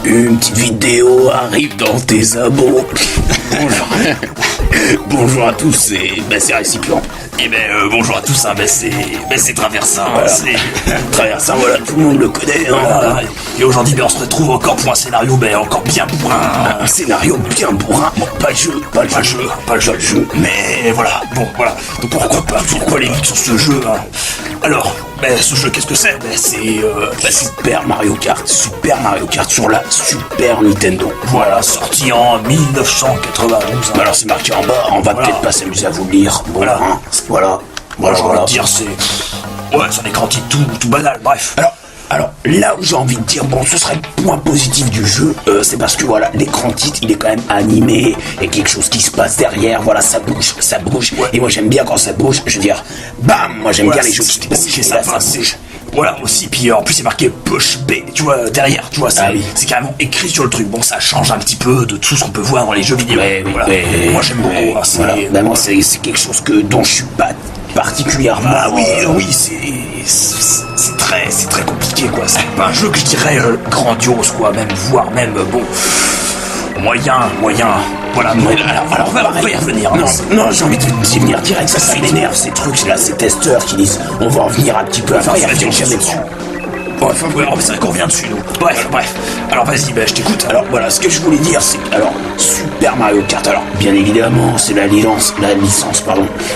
Une petite vidéo arrive dans tes abos. Bonjour. Bonjour à tous, c'est Récipient. Bonjour à tous, c'est Traversin. Voilà. C'est Traversin, voilà, tout le monde le connaît. Voilà. Et aujourd'hui, on se retrouve encore pour un scénario encore bien bourrin. Un scénario bien bourrin. Bon, pas le jeu. Mais voilà, Donc pourquoi les geeks sur ce jeu hein. Alors, ce jeu, qu'est-ce que c'est c'est Super Mario Kart. Super Mario Kart sur la Super Nintendo. Voilà, sorti en 1991. Alors c'est marqué en bas, on va peut-être pas s'amuser à vous le lire. Bon, voilà. J'ai envie de dire, c'est un écran titre tout banal, bref. Alors, là où j'ai envie de dire, ce serait le point positif du jeu, c'est parce que voilà, l'écran titre, il est quand même animé, et quelque chose qui se passe derrière, voilà, ça bouge, ouais. Et moi j'aime bien quand ça bouge, je veux dire, bam, moi j'aime bien les jeux qui bougent, et là, ça bouge. Voilà aussi, puis en plus c'est marqué push B, tu vois, derrière, tu vois, c'est carrément écrit sur le truc. Bon, ça change un petit peu de tout ce qu'on peut voir dans les jeux vidéo. Moi j'aime beaucoup. Moi c'est quelque chose dont je suis pas particulièrement. Oui, c'est très compliqué quoi. C'est pas un jeu que je dirais grandiose quoi, voire même moyen. Voilà. Alors on va y revenir. Non, j'ai envie d'y venir direct. Ça m'énerve ces trucs là, ces testeurs qui disent on va en venir un petit peu après. Jamais dessus. C'est vrai qu'on revient dessus, nous. Bref. Alors, vas-y, je t'écoute. Alors, voilà, ce que je voulais dire, c'est que, Super Mario Kart, bien évidemment, c'est la licence,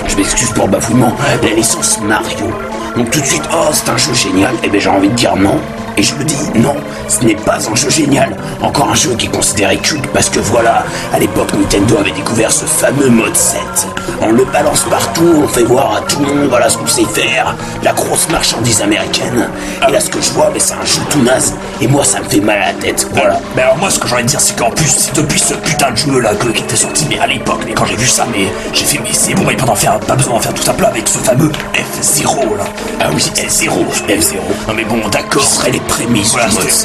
je m'excuse pour le bafouillement, la licence Mario. Donc, tout de suite, c'est un jeu génial. J'ai envie de dire non. Et je me dis, non, ce n'est pas un jeu génial. Encore un jeu qui est considéré culte parce que voilà, à l'époque, Nintendo avait découvert ce fameux mode 7. On le balance partout, on fait voir à tout le monde, voilà ce qu'on sait faire. La grosse marchandise américaine. Et là, ce que je vois, c'est un jeu tout naze. Et moi, ça me fait mal à la tête, voilà. Alors moi, ce que j'ai envie de dire, c'est qu'en plus, c'est depuis ce putain de jeu là qui était sorti, mais à l'époque, quand j'ai vu ça, j'ai fait, c'est bon, il n'y a pas besoin d'en faire tout un plat avec ce fameux F0 là. Ah oui, F0. Non mais bon, d'accord. Ce serait les prémices.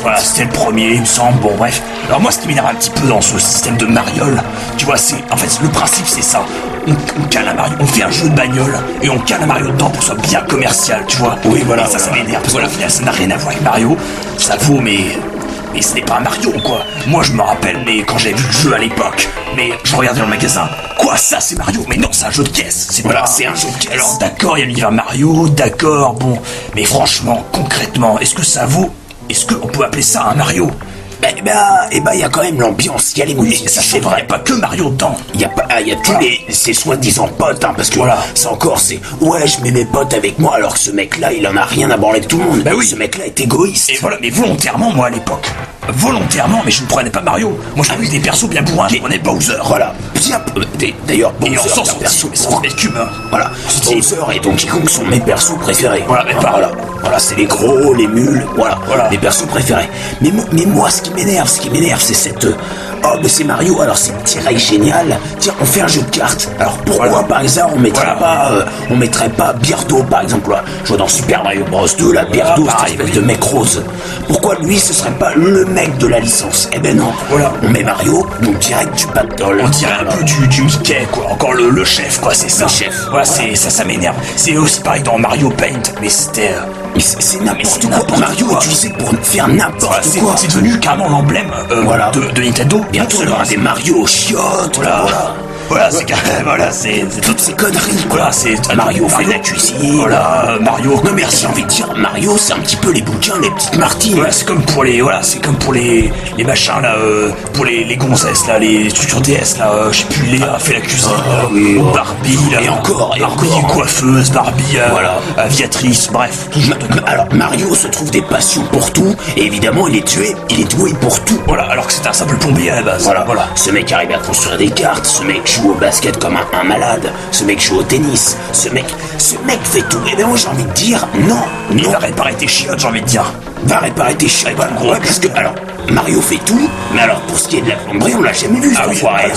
Voilà, c'était le premier, il me semble. Bon, bref. Alors moi, ce qui m'énerve un petit peu dans ce système de mariole, tu vois, en fait, le principe, c'est ça. On cale un Mario, on fait un jeu de bagnole et on cale un Mario dedans pour que ce soit bien commercial, tu vois. Oui, voilà. Et ça m'énerve parce que la finale, ça n'a rien à voir avec Mario. Ça vaut, mais ce n'est pas un Mario, quoi. Moi, je me rappelle, quand j'ai vu le jeu à l'époque, je regardais dans le magasin. Quoi, ça, c'est Mario? Mais non, c'est un jeu de caisse. C'est un jeu de caisse. Alors, d'accord, il y a l'univers Mario, d'accord, bon. Mais franchement, concrètement, est-ce qu'on peut appeler ça un Mario? Il y a quand même l'ambiance, il y a les musiques, ça c'est vrai, pas que Mario dedans. Il y a tous ces soi-disant potes, parce que je mets mes potes avec moi, alors que ce mec-là, il en a rien à branler de tout le monde. Ce mec-là est égoïste. Et voilà, mais volontairement, moi à l'époque. Mais je ne prenais pas Mario. Moi j'avais des persos bien bourrins, je prenais Bowser. Voilà. D'ailleurs, Bowser, et on sort son cube. Voilà. Bowser et Donkey Kong sont mes persos préférés. Voilà, c'est les gros, les mules, voilà. Les persos préférés. Mais moi, ce qui m'énerve, c'est cette... c'est Mario, alors c'est direct génial. Tiens, on fait un jeu de cartes. Alors pourquoi, par exemple, on mettrait pas Birdo, par exemple, là. Je vois dans Super Mario Bros 2, là, Birdo, cette espèce de mec rose. Pourquoi lui, ce serait pas le mec de la licence? Non. Voilà. On met Mario, donc direct du pactole. On dirait un peu du Mickey, quoi. Encore le chef, quoi, c'est ça. Le chef. Voilà, ça m'énerve. C'est aussi pareil dans Mario Paint, mais c'était... c'est n'importe quoi. Mario utilisé pour faire n'importe quoi. C'est devenu carrément l'emblème de Nintendo. Bientôt, il y aura des Mario chiottes, c'est toutes ces conneries, quoi. Voilà, c'est Mario fait de la cuisine. Voilà, Mario. Non, mais j'ai envie de dire, Mario, c'est un petit peu les bouquins, les petites martyrs. Voilà, c'est comme pour les machins, là, pour les gonzesses, là, les trucs sur DS, là, je sais plus, Léa fait la cuisine, Barbie, là. Et encore. Coiffeuse, Barbie, aviatrice, bref. Alors, Mario se trouve des passions pour tout, et évidemment, il est doué pour tout. Voilà, alors que c'est un simple plombier à la base. Voilà. Ce mec arrive à construire des cartes, ce mec joue au basket comme un malade, ce mec joue au tennis, ce mec fait tout. Et moi j'ai envie de dire non. Il va réparer tes chiottes, j'ai envie de dire. Va réparer tes chiottes, parce que Mario fait tout, mais alors pour ce qui est de la plomberie, on l'a jamais vu, s'enfoiré.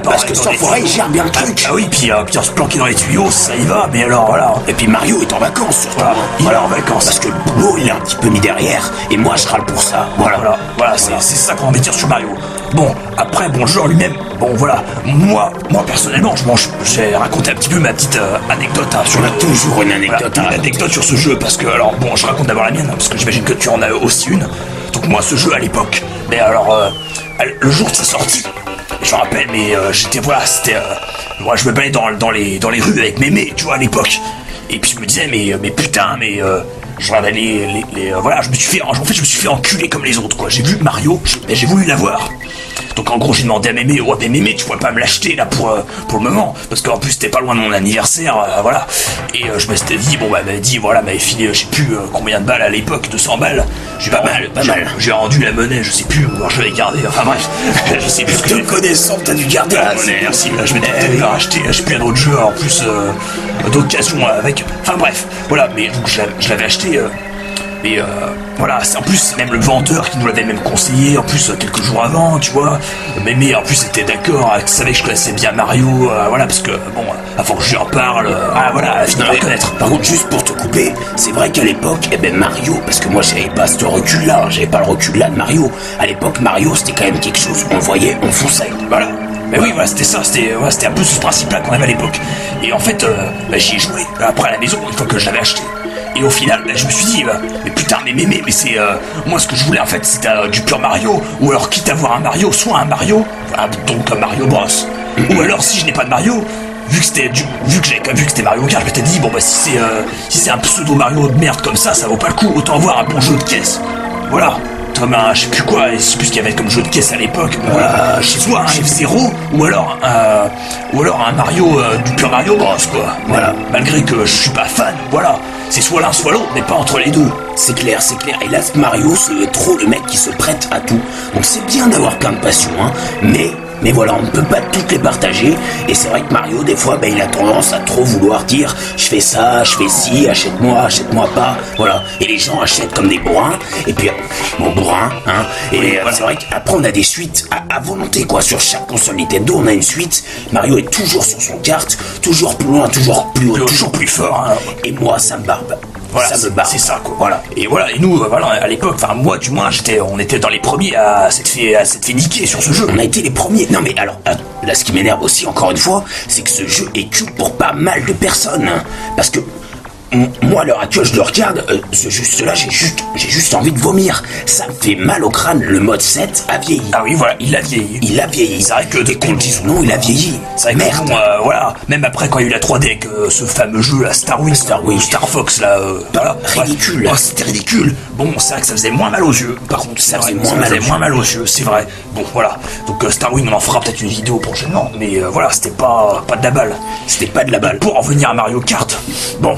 Parce que s'enfoiré, il gère bien le truc. Puis se planquer dans les tuyaux, ça y va, mais alors voilà. Et puis Mario est en vacances surtout. Il est en vacances. Parce que le boulot, il est un petit peu mis derrière, et moi je râle pour ça. Voilà, c'est ça qu'on va dire sur Mario. Bon, après, le jeu en lui-même, moi personnellement, j'ai raconté un petit peu ma petite anecdote. On a toujours une anecdote. Une anecdote sur ce jeu, parce que, je raconte d'abord la mienne, parce que j'imagine que tu en as aussi une. Donc moi, ce jeu à l'époque, Mais alors, le jour de sa sortie, je me rappelle, mais j'étais, voilà, c'était... moi, je me baladais dans les rues avec Mémé, tu vois, à l'époque. Et puis je me disais, mais putain, mais... je regardais voilà, je me suis fait enculer comme les autres, quoi. J'ai vu Mario, j'ai voulu l'avoir. Donc en gros j'ai demandé à Mémé, ouais mais Mémé tu pourrais pas me l'acheter là pour le moment, parce qu'en plus c'était pas loin de mon anniversaire, voilà. Et je me suis dit, bon bah elle m'avait dit, voilà, elle m'avait filé je sais plus combien de balles à l'époque, 200 balles. J'ai pas mal. J'ai rendu la monnaie, je sais plus, alors je l'avais gardé, enfin bref, je sais plus. Te connaissant, t'as dû garder la monnaie. Merci, je m'étais peut-être racheté, je sais plus, un autre jeu, en plus d'occasion avec, enfin bref, voilà, mais donc je l'avais acheté. Et voilà, en plus c'est même le vendeur qui nous l'avait même conseillé, en plus quelques jours avant, tu vois. Mais en plus était d'accord, il savait que je connaissais bien Mario, voilà, parce que bon, avant que je lui en parle, voilà, elle finit par le connaître. Par contre, juste pour te couper, c'est vrai qu'à l'époque, Mario, parce que moi j'avais pas ce recul-là, j'avais pas le recul-là de Mario. À l'époque, Mario c'était quand même quelque chose, on le voyait, on fonçait, voilà. Mais oui, voilà, c'était ça, c'était un peu ce principe-là qu'on avait à l'époque. Et en fait, j'y ai joué après à la maison, une fois que je l'avais acheté. Et au final, je me suis dit, mais putain, mais c'est... moi, ce que je voulais, en fait, c'était du pur Mario. Ou alors, quitte à avoir un Mario, soit un Mario, donc un Mario Bros. Ou alors, si je n'ai pas de Mario, vu que c'était Mario Kart, je m'étais dit, bon, bah, si c'est un pseudo Mario de merde comme ça vaut pas le coup. Autant avoir un bon jeu de caisse. Voilà. Comme un, je sais plus quoi, je sais plus ce qu'il y avait comme jeu de caisse à l'époque, voilà, soit un F0 ou alors un Mario du pur Mario Bros, quoi. Voilà, malgré que je suis pas fan, voilà, c'est soit l'un soit l'autre, mais pas entre les deux. C'est clair. Et là, Mario, c'est trop le mec qui se prête à tout. Donc c'est bien d'avoir plein de passions, hein, mais voilà, on ne peut pas toutes les partager. Et c'est vrai que Mario, des fois, il a tendance à trop vouloir dire je fais ça, je fais ci, achète-moi pas. Voilà. Et les gens achètent comme des bourrins. Et puis, bon, bourrin, hein. Et oui, voilà. C'est vrai qu'après, on a des suites à volonté, quoi. Sur chaque console Nintendo, on a une suite. Mario est toujours sur son kart, toujours plus loin, toujours plus haut, toujours plus fort. Hein. Et moi, ça me barbe. Voilà, ça me barbe. C'est ça, quoi. Voilà. Et voilà. Et nous, voilà, à l'époque, enfin, moi, du moins, on était dans les premiers à s'être fait niquer sur ce jeu. On a été les premiers. Non, mais alors, là, ce qui m'énerve aussi, encore une fois, c'est que ce jeu est cul pour pas mal de personnes. Hein, parce que, moi, à l'heure actuelle, je le regarde, j'ai juste envie de vomir. Ça me fait mal au crâne. Le mode 7 a vieilli. Ah oui, voilà, il a vieilli. C'est vrai que, dès qu'on le dise ou non, il a vieilli. C'est vrai que, voilà, même après, quand il y a eu la 3D avec ce fameux jeu, là, Star Fox, là, voilà. Ridicule. Oh, c'était ridicule. Bon, c'est vrai que ça faisait moins mal aux yeux. Par contre, ça faisait moins mal aux yeux, c'est vrai. Bon, voilà. Donc, Star Wing, on en fera peut-être une vidéo prochainement. Mais voilà, c'était pas de la balle. C'était pas de la balle. Pour en venir à Mario Kart, bon...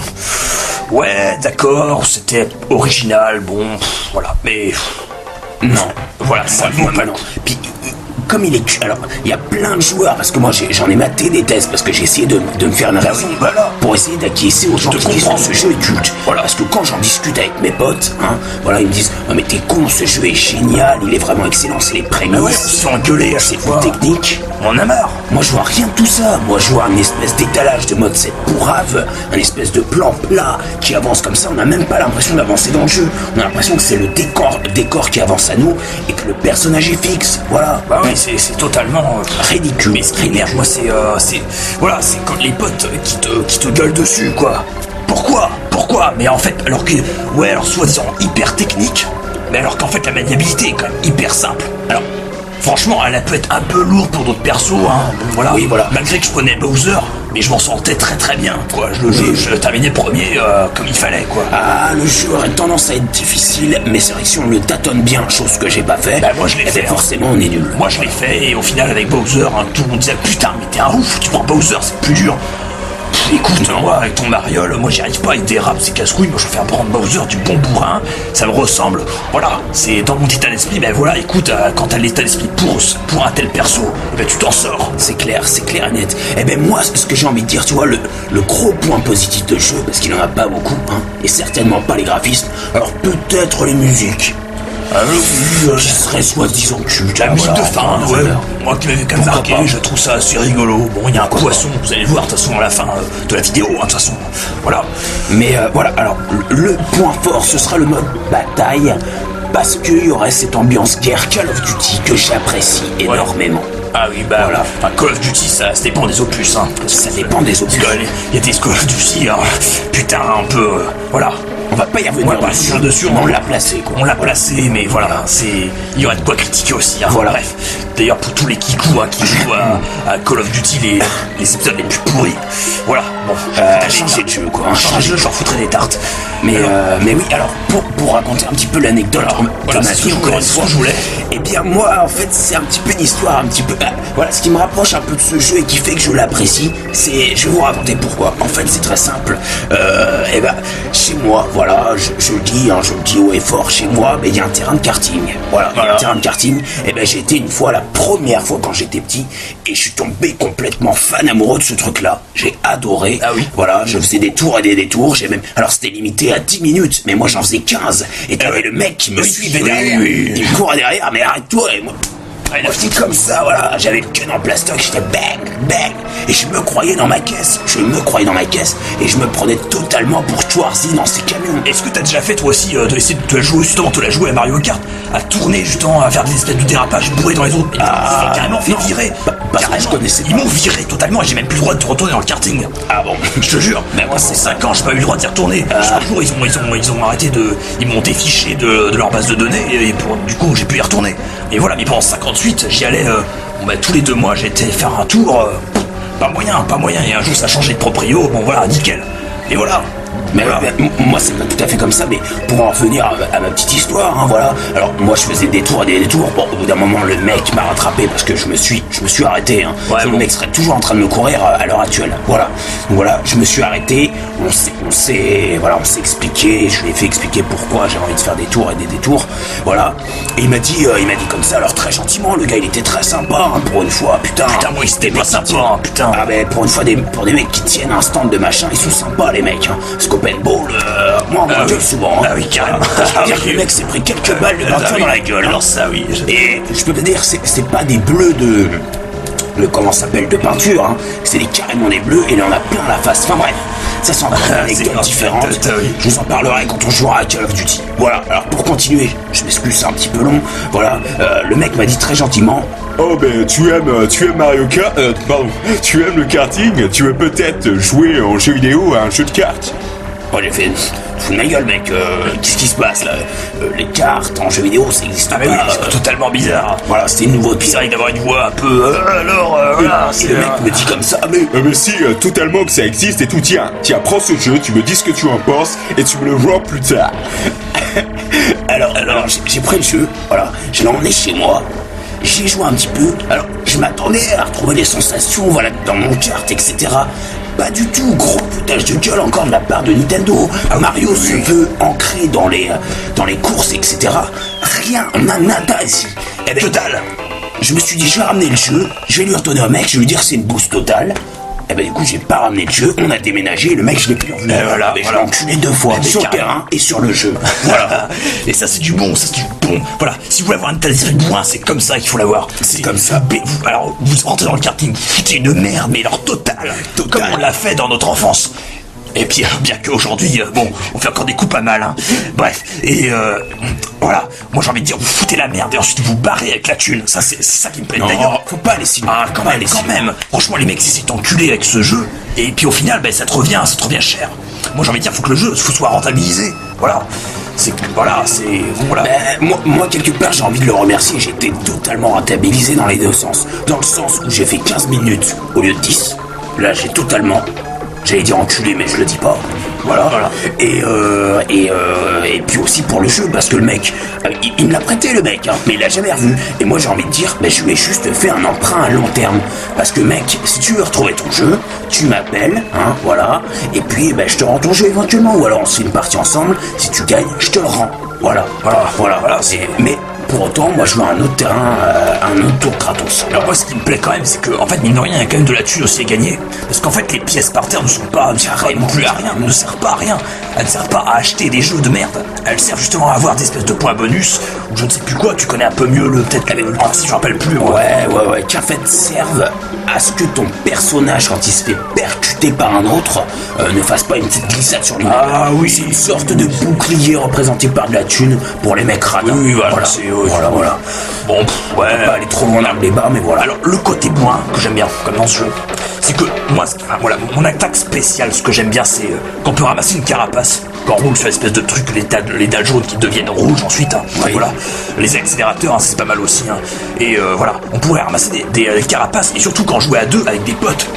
Ouais, d'accord, c'était original, bon, voilà, mais... Non, voilà, ça vaut pas non. Puis, comme il est... Alors, il y a plein de joueurs, parce que moi, j'en ai maté des tests, parce que j'ai essayé de me faire une raison, voilà, pour essayer d'acquiescer aux gens qui disent que ce jeu est culte. Voilà, parce que quand j'en discute avec mes potes, hein, voilà, ils me disent « Non mais t'es con, ce jeu est génial, il est vraiment excellent, c'est les prémices, ouais, ils sont engueulés à c'est plus technique. » On en a marre. Moi, je vois rien de tout ça. Moi, je vois une espèce d'étalage de mode 7 pourrave, un espèce de plan plat qui avance comme ça. On n'a même pas l'impression d'avancer dans le jeu. On a l'impression que c'est le décor qui avance à nous et que le personnage est fixe. Voilà. Bah oui, c'est totalement ridicule. Mais ce qui m'énerve, moi, c'est quand les potes qui te gueulent dessus, quoi. Pourquoi? Mais en fait, alors soi-disant hyper technique, mais alors qu'en fait la maniabilité est quand même hyper simple. Alors. Franchement, elle peut être un peu lourde pour d'autres persos, hein. Voilà. Oui, voilà. Malgré que je prenais Bowser, mais je m'en sentais très très bien, quoi. Je terminais premier comme il fallait, quoi. Ah, le jeu aurait tendance à être difficile, mais c'est vrai que si on le tâtonne bien, chose que j'ai pas fait, bah moi je l'ai fait. Forcément, on est nul. Moi je l'ai fait, et au final, avec Bowser, hein, tout le monde disait putain, mais t'es un ouf, tu prends Bowser, c'est plus dur. Écoute, moi, avec ton Mariol, moi j'y arrive pas, il dérape ses casse-couilles, moi je fais prendre Bowser du bon bourrin, ça me ressemble, voilà, c'est dans mon état d'esprit, ben voilà, écoute, quand t'as l'état d'esprit pour un tel perso, ben tu t'en sors. C'est clair et net. Eh ben moi, ce que j'ai envie de dire, tu vois, le gros point positif de jeu, parce qu'il en a pas beaucoup, hein, et certainement pas les graphismes, alors peut-être les musiques. Qui serait soi-disant culte. La musique de fin, ouais. Moi qui m'avais quand même marqué, je trouve ça assez rigolo. Bon, il y a un poisson, vous allez voir de toute façon à la fin de la vidéo, de toute façon. Voilà. Mais voilà, alors le point fort, ce sera le mode bataille, parce qu'il y aurait cette ambiance guerre Call of Duty que j'apprécie énormément. Ah oui, bah voilà. Enfin, Call of Duty, ça dépend des opus, hein. Ça dépend des opus. Il y a des Call of Duty, hein. Putain, un peu, voilà. On va pas y revenir. On va pas revenir dessus, on l'a placé, quoi. On l'a placé, mais voilà, il y aura de quoi critiquer aussi. Hein. Voilà. Bref, d'ailleurs pour tous les kikous qui jouent à Call of Duty, les épisodes les plus pourris. Voilà, bon, changer de jeu, quoi. Changer de jeu, j'en foutrais des tartes. Mais oui, alors pour raconter un petit peu l'anecdote de ma vie, encore une fois, je voulais. Eh bien moi, en fait, c'est un petit peu une histoire, un petit peu. Voilà, ce qui me rapproche un peu de ce jeu et qui fait que je l'apprécie, c'est, je vais vous raconter pourquoi. En fait, c'est très simple. Chez moi, voilà, je le dis haut et fort, chez moi, il y a un terrain de karting. Voilà, il y a un terrain de karting. J'ai été une fois, la première fois quand j'étais petit, et je suis tombé complètement fan amoureux de ce truc-là. J'ai adoré. Ah oui. Voilà, je faisais des tours et des détours. Alors c'était limité à 10 minutes, mais moi j'en faisais 15. Et t'avais le mec qui me suivait derrière. Il me courait derrière, mais arrête-toi. Et moi j'étais comme ça, voilà. J'avais le gun en plastoc, j'étais bang, bang. Et je me croyais dans ma caisse. Et je me prenais totalement pour Schwarzy dans ces camions. Est-ce que t'as déjà fait toi aussi de essayer de te la jouer à Mario Kart, à tourner justement, à faire des espèces de dérapages bourrés dans les autres? Ils m'ont carrément fait virer. Je connaissais pas. Ils m'ont viré totalement et j'ai même plus le droit de retourner dans le karting. Ah bon? Je te jure. Mais moi c'est 5 ans, j'ai pas eu le droit d'y retourner. Chaque jour ils ont arrêté ils m'ont défiché de leur base de données et du coup j'ai pu y retourner. Et voilà, mais pendant 58 j'y allais tous les 2 mois j'étais faire un tour. Pas moyen, et un jour ça a changé de proprio, bon voilà, nickel. Et voilà. Mais moi c'est pas tout à fait comme ça, mais pour en revenir à ma petite histoire, voilà. Alors moi je faisais des tours et des détours. Bon, au bout d'un moment le mec m'a rattrapé parce que je me suis arrêté. Le mec serait toujours en train de me courir à l'heure actuelle. Voilà. Donc voilà, je me suis arrêté. On s'est expliqué. Je lui ai fait expliquer pourquoi j'avais envie de faire des tours et des détours. Voilà. Et il m'a dit comme ça, alors très gentiment. Le gars il était très sympa pour une fois. Putain, moi c'était pas sympa. Putain. Ah mais pour une fois pour des mecs qui tiennent un stand de machin, ils sont sympas les mecs. Parce qu'au paintball, moi on m'engueule souvent. Ah oui, carrément. Le mec s'est pris quelques balles de peinture dans la gueule. Alors ça oui. Et je peux te dire, c'est pas des bleus de comment ça s'appelle, de peinture, c'est carrément des bleus et il en a plein la face. Enfin bref, ça s'en va des anecdotes différentes. Je vous en parlerai quand on jouera à Call of Duty. Voilà, alors pour continuer, je m'excuse, c'est un petit peu long. Voilà, le mec m'a dit très gentiment: oh tu aimes Mario Kart, tu aimes le karting, tu veux peut-être jouer en jeu vidéo à un jeu de cartes. Oh, j'ai fait, fous de ma gueule mec, qu'est-ce qui se passe là? Les cartes en jeu vidéo ça existe pas. Oui, c'est totalement bizarre. Voilà, c'était une nouveauté. C'est vrai d'avoir une voix un peu voilà, et le mec me dit comme ça, mais si, totalement que ça existe et tout, tiens, prends ce jeu, tu me dis ce que tu en penses et tu me le rends plus tard. alors j'ai pris le jeu, voilà, je l'ai emmené chez moi. J'ai joué un petit peu, alors je m'attendais à retrouver les sensations, voilà, dans mon kart, etc. Pas du tout, gros foutage de gueule encore de la part de Nintendo. Mario se veut ancré dans les courses, etc. Rien, on a nada ici. Total. Je me suis dit, je vais ramener le jeu, je vais lui retourner au mec, je vais lui dire c'est une boost totale. Du coup j'ai pas ramené le jeu, on a déménagé, le mec je l'ai plus revu. Je l'ai enculé 2 fois, sur le terrain et sur le jeu. Voilà. Et ça c'est du bon, Voilà, si vous voulez avoir un talent de boin, c'est comme ça qu'il faut l'avoir. C'est comme ça. Alors vous rentrez dans le karting, vous foutez une merde, mais alors totale. Comme on l'a fait dans notre enfance. Et puis, bien qu'aujourd'hui, on fait encore des coups pas mal, Bref, et voilà, moi j'ai envie de dire, vous foutez la merde et ensuite vous barrez avec la thune. Ça, c'est ça qui me plaît. D'ailleurs, faut pas aller si loin. Quand même. Franchement, les mecs, ils s'est enculés avec ce jeu. Et puis au final, ça te revient cher. Moi j'ai envie de dire, faut que le jeu soit rentabilisé. Voilà. Moi, quelque part, j'ai envie de le remercier. J'ai été totalement rentabilisé dans les 2 sens. Dans le sens où j'ai fait 15 minutes au lieu de 10. Là, j'ai totalement... J'allais dire enculé, mais je le dis pas. Voilà. Et puis aussi pour le jeu, parce que le mec, il me l'a prêté le mec, mais il l'a jamais revu. Et moi j'ai envie de dire, je lui ai juste fait un emprunt à long terme. Parce que mec, si tu veux retrouver ton jeu, tu m'appelles, voilà. Et puis je te rends ton jeu éventuellement, ou alors on se fait une partie ensemble. Si tu gagnes, je te le rends. Voilà. Mais pour autant, moi je veux un autre terrain, un autre tour Kratos. Alors moi ce qui me plaît quand même, c'est que en fait mine de rien, il y a quand même de la thune aussi à gagner. Parce qu'en fait les pièces par terre ne servent pas non plus à rien, ne servent pas à rien. Elles ne servent pas à acheter des jeux de merde. Elles servent justement à avoir des espèces de points bonus, ou je ne sais plus quoi, tu connais un peu mieux si je me rappelle plus. Ouais, qui en fait servent à ce que ton personnage, quand il se fait percuter par un autre, ne fasse pas une petite glissade sur lui. Ah oui. C'est une sorte de bouclier représenté par de la thune pour les mecs radins. Oui, voilà. Voilà. bon, On va pas aller trop loin dans le débat, mais voilà. Alors, le côté moins que j'aime bien, comme dans ce jeu, c'est que moi, voilà, mon attaque spéciale, ce que j'aime bien, c'est qu'on peut ramasser une carapace, qu'on roule sur l'espèce de truc, les dalles jaunes qui deviennent rouges ensuite, hein, Oui. voilà. Les accélérateurs, hein, c'est pas mal aussi, hein. Et voilà, on pourrait ramasser des carapaces, et surtout quand on jouait à deux avec des potes.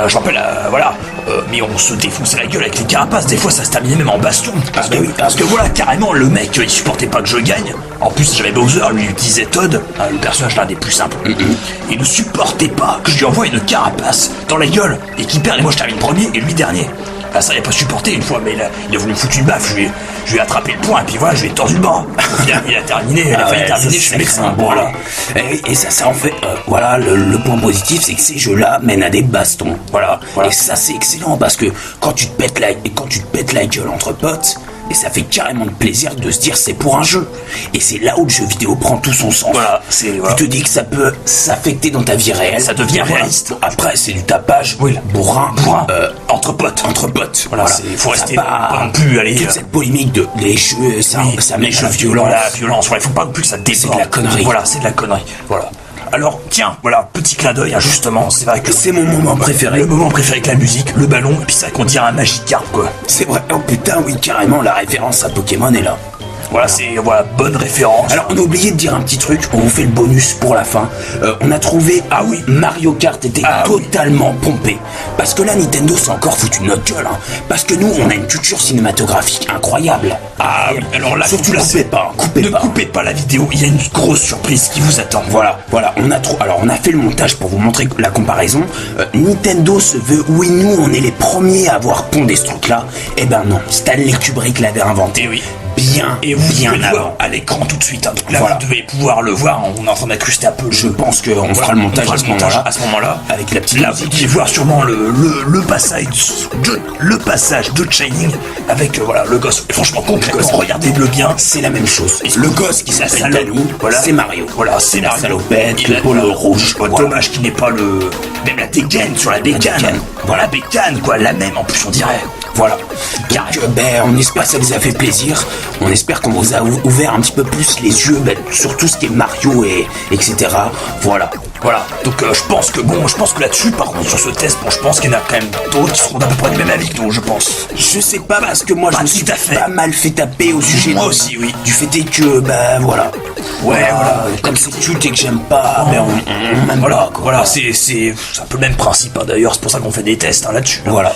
Je rappelle, voilà, mais on se défonçait la gueule avec les carapaces, des fois ça se terminait même en baston. Parce que, oui, parce que voilà, carrément, le mec, il supportait pas que je gagne. En plus, j'avais Bowser, lui, il utilisait Todd, hein, le personnage l'un des plus simples. Il ne supportait pas que je lui envoie une carapace dans la gueule et qu'il perd, et moi je termine premier et lui dernier. Ah, ça, il a pas supporté une fois, mais il a voulu me foutre une baffe, je lui ai attrapé le poing, et puis voilà, je lui ai tordu le bras. Il a terminé, il a failli terminer, je suis médecin, voilà. Et ça en fait, voilà, le point positif, c'est que ces jeux-là mènent à des bastons. Voilà. Et ça, c'est excellent, parce que quand tu te pètes la gueule entre potes, et ça fait carrément de plaisir de se dire c'est pour un jeu. Et c'est là où le jeu vidéo prend tout son sens. Voilà, Tu te dis que ça peut s'affecter dans ta vie réelle. Ça devient réaliste. Après, c'est du tapage, Oui, bourrin, entre potes. entre potes. Voilà, il faut rester pas non plus aller. Toute cette polémique de les jeux, ça met les jeux la violence. La violence, voilà, il faut pas non plus que ça déborde. C'est de la connerie. Voilà, c'est de la connerie. Voilà. Alors, tiens, voilà, petit clin d'œil, hein, justement, c'est vrai que C'est mon moment préféré. le moment préféré avec la musique, le ballon, et puis c'est vrai qu'on dirait un Magikarp, quoi. C'est vrai, oh putain, oui, carrément, la référence à Pokémon est là. Voilà, c'est, voilà, bonne référence. Alors, on a oublié de dire un petit truc, on vous fait le bonus pour la fin. On a trouvé, ah oui, Mario Kart était totalement pompé. Parce que là, Nintendo s'est encore foutu de notre gueule, hein. Parce que nous, on a une culture cinématographique incroyable. Ah oui, alors là, surtout, ne coupez pas la vidéo, il y a une grosse surprise qui vous attend. Voilà, on a fait le montage pour vous montrer la comparaison. Nintendo se veut, oui, nous, on est les premiers à avoir pondé ce truc-là. Eh ben non, Stanley Kubrick l'avait inventé. Et oui. Bien, Et vous bien pouvez le voir avant. à l'écran tout de suite. Hein. Donc là, Voilà. vous devez pouvoir le voir. On est en train d'incruster un peu. Je pense qu'on fera le montage à ce moment-là. Avec la petite Là, vous musique. pouvez voir sûrement le passage de Shining avec voilà le gosse. Et franchement, concrètement, regardez-le bien. C'est la même chose. Le gosse qui s'appelle Danny, c'est Mario. Voilà, c'est la Mario. salopette, Il a le polo rouge. Voilà. Dommage qu'il n'ait pas même la dégaine sur la bécane. bécane. Voilà, bécane, quoi, la même en plus, on dirait. Voilà. Donc, on espère que ça vous a fait plaisir. On espère qu'on vous a ouvert un petit peu plus les yeux sur tout ce qui est Mario et etc. Voilà. Voilà, donc je pense que là-dessus, par contre, sur ce test, je pense qu'il y en a quand même d'autres qui seront d'à peu près du même avis que nous, je pense. Je sais pas parce que moi je Pas me suis tout à fait. pas mal fait taper au sujet. Moi aussi, oui. Du fait est que voilà. Voilà. Comme c'est culte et que j'aime pas, on m'aime Voilà, pas, quoi. voilà, c'est un peu le même principe, hein, d'ailleurs, c'est pour ça qu'on fait des tests hein, là-dessus. Voilà.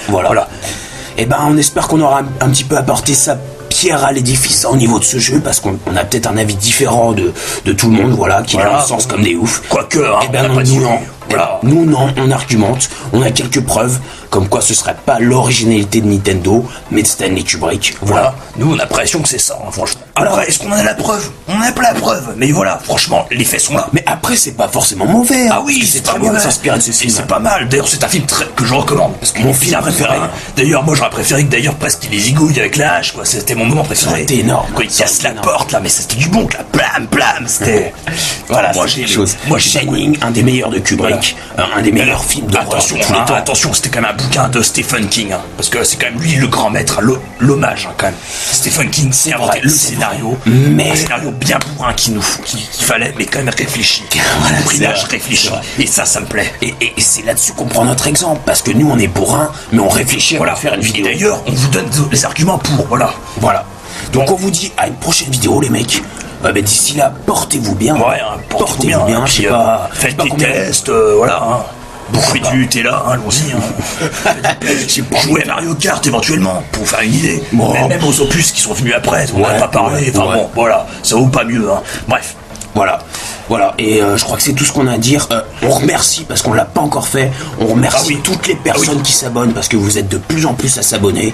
Et ben on espère qu'on aura un petit peu apporté sa pierre à l'édifice au niveau de ce jeu, parce qu'on a peut-être un avis différent de tout le monde, voilà, qui Voilà. a un sens comme des oufs. Quoique, hein, Et ben on a non, pas dit- nous non. Voilà. Nous non, on argumente, on a quelques preuves, comme quoi ce serait pas l'originalité de Nintendo, mais de Stanley Kubrick. Voilà, nous on a l'impression que c'est ça, hein, franchement. Alors, est-ce qu'on en a la preuve? On n'a pas la preuve, mais voilà, franchement, les faits sont là. Mais après, c'est pas forcément mauvais. Ah oui, c'est très bien de s'inspirer de ce Et film. c'est pas mal. D'ailleurs, c'est un film que je recommande. Parce que Mon film préféré. D'ailleurs, moi, j'aurais préféré que presque qu'il les zigouille avec la hache, quoi. C'était mon moment préféré. C'était énorme. Quand il Ça casse aurait la été porte, là, mais c'était du bon, là. Blam, blam. C'était. Voilà, moi, c'est j'ai quelque chose. Moi, j'ai Shining, un des meilleurs de Kubrick, un des meilleurs films d'horreur Attention, de tous les temps. attention, c'était quand même un bouquin de Stephen King, hein, parce que c'est quand même lui le grand maître, l'hommage, hein, quand même. Stephen King s'est inventé le scénario, mais- un scénario bien bourrin qu'il fallait, mais quand même réfléchi. Voilà, Bridage c'est vrai, réfléchi. c'est vrai. Et ça me plaît. Et c'est là-dessus qu'on prend notre exemple, parce que nous on est bourrin, mais on réfléchit Voilà, à faire une Et vidéo. d'ailleurs, on vous donne les arguments pour, voilà. Voilà. Donc on vous dit à une prochaine vidéo, les mecs. D'ici là, portez-vous bien. Ouais, hein, portez-vous bien, bien. hein, Je sais puis, pas. faites des tests, voilà. Hein. Bouffez du Nutella, hein, allons-y. Hein. J'ai pas Jouez à Mario Kart éventuellement, pour vous faire une idée. Bon. Même aux opus qui sont venus après, on n'en a Ouais, pas parlé. Enfin ouais. bon, voilà, ça vaut pas mieux. Hein. Bref. Voilà, et je crois que c'est tout ce qu'on a à dire. On remercie, parce qu'on l'a pas encore fait, on remercie Ah oui. toutes les personnes qui s'abonnent, parce que vous êtes de plus en plus à s'abonner.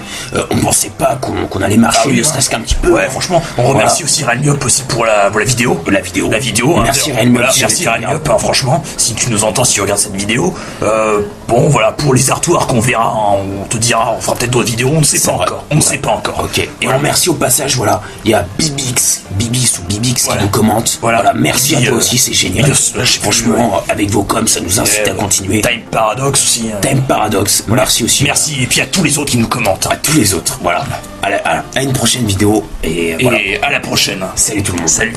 On pensait pas qu'on allait marcher, ne serait-ce qu'un petit peu. Ouais, franchement, on remercie aussi Ralniop aussi pour la vidéo. La vidéo. Hein. Merci Ralniop, Voilà, si merci tu regardes. Ralniop, hein, franchement, si tu nous entends, si tu regardes cette vidéo. Bon, voilà, pour les artworks, on verra, hein, on te dira, on fera peut-être d'autres vidéos, on ne sait pas vrai. encore. On ne sait pas encore. Ok, et Voilà. on remercie au passage, voilà, il y a Bibix Voilà. qui nous commente. Voilà. Merci Puis, à toi aussi, c'est génial. Franchement, avec vos coms, ça nous incite à continuer. Time Paradox aussi. Hein. Time Paradox, merci aussi. Merci, et puis à tous les autres qui nous commentent. À tous les autres, voilà. À une prochaine vidéo, et voilà. Et à la prochaine. Salut tout le monde. Salut.